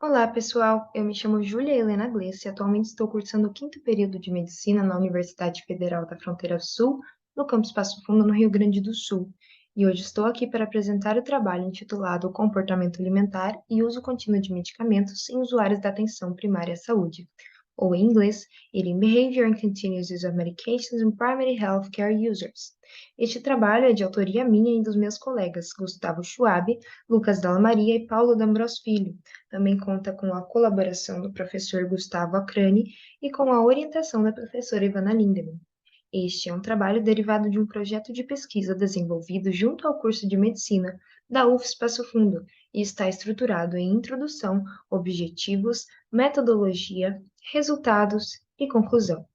Olá, pessoal. Eu me chamo Júlia Helena Gleice e atualmente estou cursando o quinto período de Medicina na Universidade Federal da Fronteira Sul, no campus Passo Fundo, no Rio Grande do Sul. E hoje estou aqui para apresentar o trabalho intitulado Comportamento Alimentar e Uso Contínuo de Medicamentos em Usuários da Atenção Primária à Saúde, ou em inglês, Eating Behavior and Continuous Use of Medications in Primary Health Care Users. Este trabalho é de autoria minha e dos meus colegas Gustavo Schwab, Lucas Dalla Maria e Paulo D'Ambros Filho. Também conta com a colaboração do professor Gustavo Acrani e com a orientação da professora Ivana Lindemann. Este é um trabalho derivado de um projeto de pesquisa desenvolvido junto ao curso de Medicina da UFS Passo Fundo e está estruturado em introdução, objetivos, metodologia, resultados e conclusão.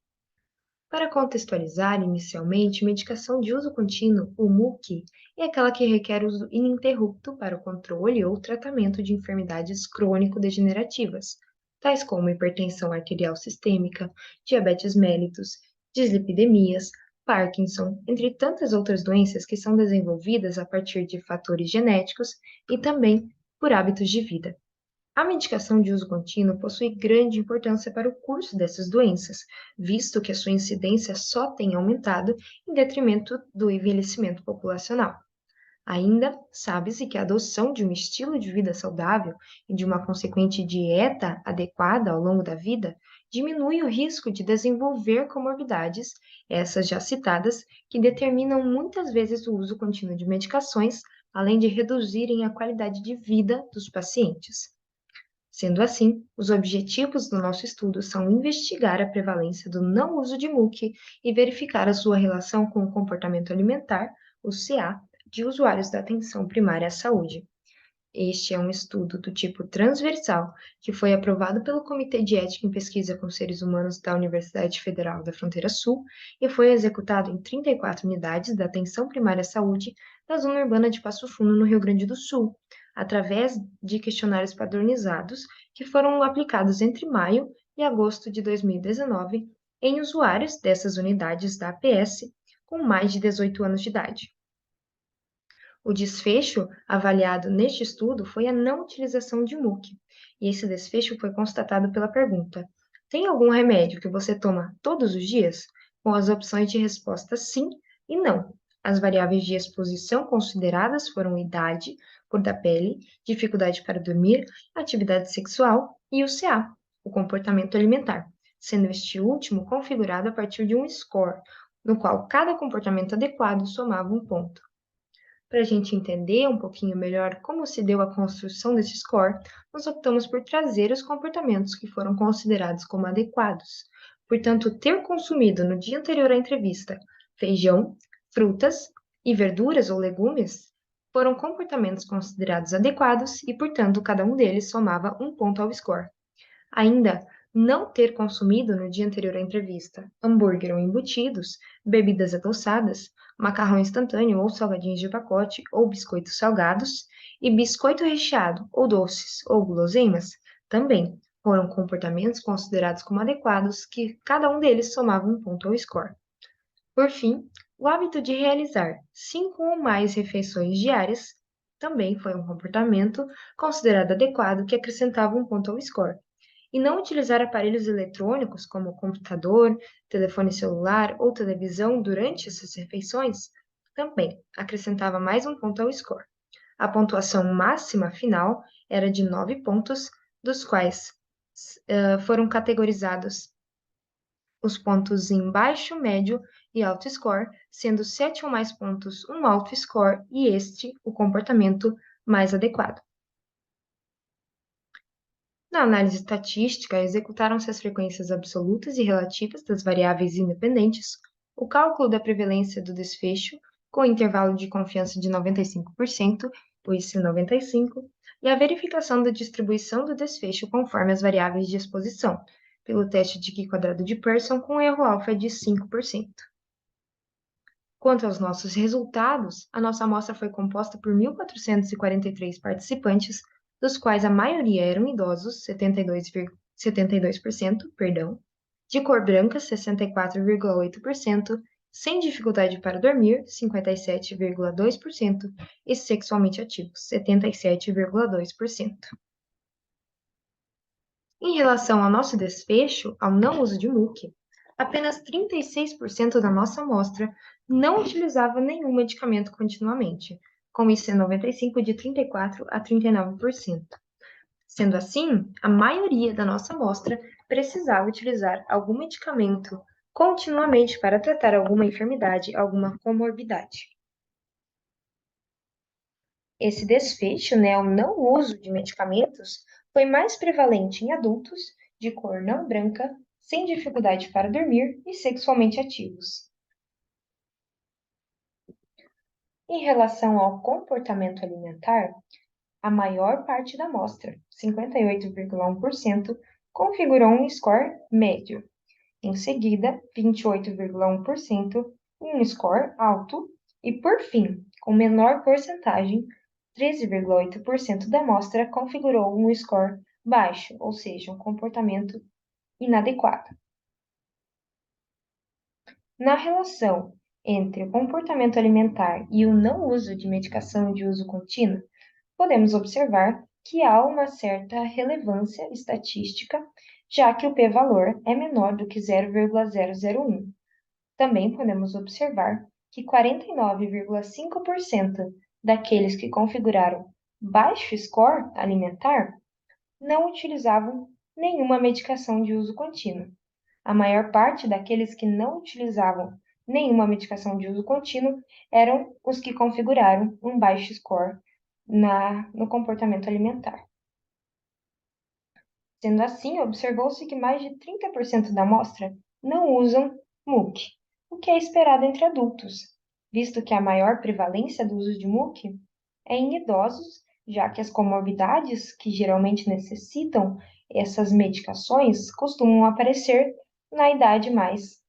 Para contextualizar inicialmente, medicação de uso contínuo, o MUC, é aquela que requer uso ininterrupto para o controle ou tratamento de enfermidades crônico-degenerativas, tais como hipertensão arterial sistêmica, diabetes mellitus, dislipidemias, Parkinson, entre tantas outras doenças que são desenvolvidas a partir de fatores genéticos e também por hábitos de vida. A medicação de uso contínuo possui grande importância para o curso dessas doenças, visto que a sua incidência só tem aumentado em detrimento do envelhecimento populacional. Ainda sabe-se que a adoção de um estilo de vida saudável e de uma consequente dieta adequada ao longo da vida diminui o risco de desenvolver comorbidades, essas já citadas, que determinam muitas vezes o uso contínuo de medicações, além de reduzirem a qualidade de vida dos pacientes. Sendo assim, os objetivos do nosso estudo são investigar a prevalência do não uso de MUC e verificar a sua relação com o comportamento alimentar, o CA, de usuários da atenção primária à saúde. Este é um estudo do tipo transversal, que foi aprovado pelo Comitê de Ética em Pesquisa com Seres Humanos da Universidade Federal da Fronteira Sul e foi executado em 34 unidades da atenção primária à saúde da zona urbana de Passo Fundo, no Rio Grande do Sul, através de questionários padronizados que foram aplicados entre maio e agosto de 2019 em usuários dessas unidades da APS com mais de 18 anos de idade. O desfecho avaliado neste estudo foi a não utilização de MUC, e esse desfecho foi constatado pela pergunta: tem algum remédio que você toma todos os dias? Com as opções de resposta sim e não. As variáveis de exposição consideradas foram idade, cor da pele, dificuldade para dormir, atividade sexual e o CA, o comportamento alimentar, sendo este último configurado a partir de um score, no qual cada comportamento adequado somava um ponto. Para a gente entender um pouquinho melhor como se deu a construção desse score, nós optamos por trazer os comportamentos que foram considerados como adequados. Portanto, ter consumido no dia anterior à entrevista feijão, frutas e verduras ou legumes foram comportamentos considerados adequados e, portanto, cada um deles somava um ponto ao score. Ainda, não ter consumido no dia anterior à entrevista hambúrguer ou embutidos, bebidas adoçadas, macarrão instantâneo ou salgadinhos de pacote ou biscoitos salgados e biscoito recheado ou doces ou guloseimas também foram comportamentos considerados como adequados que cada um deles somava um ponto ao score. Por fim, o hábito de realizar 5 ou mais refeições diárias também foi um comportamento considerado adequado que acrescentava um ponto ao score. E não utilizar aparelhos eletrônicos como computador, telefone celular ou televisão durante essas refeições também acrescentava mais um ponto ao score. A pontuação máxima final era de 9 pontos, dos quais foram categorizados os pontos em baixo, médio e alto score, sendo 7 ou mais pontos um alto score e este o comportamento mais adequado. Na análise estatística, executaram-se as frequências absolutas e relativas das variáveis independentes, o cálculo da prevalência do desfecho, com intervalo de confiança de 95%, o IC95, e a verificação da distribuição do desfecho conforme as variáveis de exposição, pelo teste de Q² de Pearson com erro alfa de 5%. Quanto aos nossos resultados, a nossa amostra foi composta por 1.443 participantes, dos quais a maioria eram idosos, 72%, de cor branca, 64,8%, sem dificuldade para dormir, 57,2%, e sexualmente ativos, 77,2%. Em relação ao nosso desfecho, ao não uso de MUC, apenas 36% da nossa amostra não utilizava nenhum medicamento continuamente, com IC95 de 34 a 39%. Sendo assim, a maioria da nossa amostra precisava utilizar algum medicamento continuamente para tratar alguma enfermidade, alguma comorbidade. Esse desfecho, o não uso de medicamentos, foi mais prevalente em adultos de cor não branca, sem dificuldade para dormir e sexualmente ativos. Em relação ao comportamento alimentar, a maior parte da amostra, 58,1%, configurou um score médio. Em seguida, 28,1%, um score alto. E, por fim, com menor porcentagem, 13,8% da amostra configurou um score baixo, ou seja, um comportamento inadequado. Na relação entre o comportamento alimentar e o não uso de medicação de uso contínuo, podemos observar que há uma certa relevância estatística, já que o p-valor é menor do que 0,001. Também podemos observar que 49,5% daqueles que configuraram baixo score alimentar não utilizavam nenhuma medicação de uso contínuo. A maior parte daqueles que não utilizavam nenhuma medicação de uso contínuo eram os que configuraram um baixo score no comportamento alimentar. Sendo assim, observou-se que mais de 30% da amostra não usam MUC, o que é esperado entre adultos, visto que a maior prevalência do uso de MUC é em idosos, já que as comorbidades que geralmente necessitam essas medicações costumam aparecer na idade mais,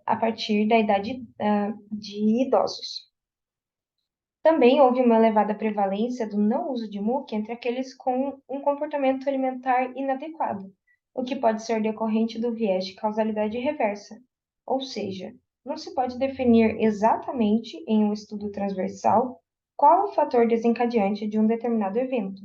a partir da idade de idosos. Também houve uma elevada prevalência do não uso de MUC entre aqueles com um comportamento alimentar inadequado, o que pode ser decorrente do viés de causalidade reversa, ou seja, não se pode definir exatamente em um estudo transversal qual o fator desencadeante de um determinado evento.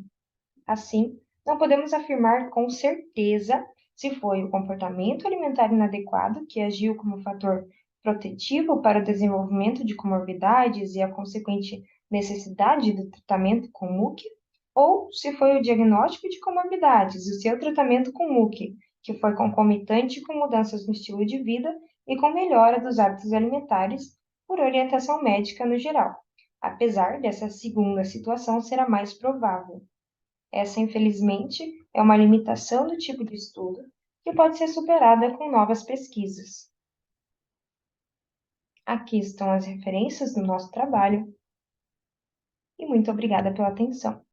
Assim, não podemos afirmar com certeza se foi o comportamento alimentar inadequado que agiu como fator protetivo para o desenvolvimento de comorbidades e a consequente necessidade do tratamento com MUC, ou se foi o diagnóstico de comorbidades e o seu tratamento com MUC, que foi concomitante com mudanças no estilo de vida e com melhora dos hábitos alimentares por orientação médica no geral, apesar dessa segunda situação ser a mais provável. Essa, infelizmente, é uma limitação do tipo de estudo que pode ser superada com novas pesquisas. Aqui estão as referências do nosso trabalho e muito obrigada pela atenção.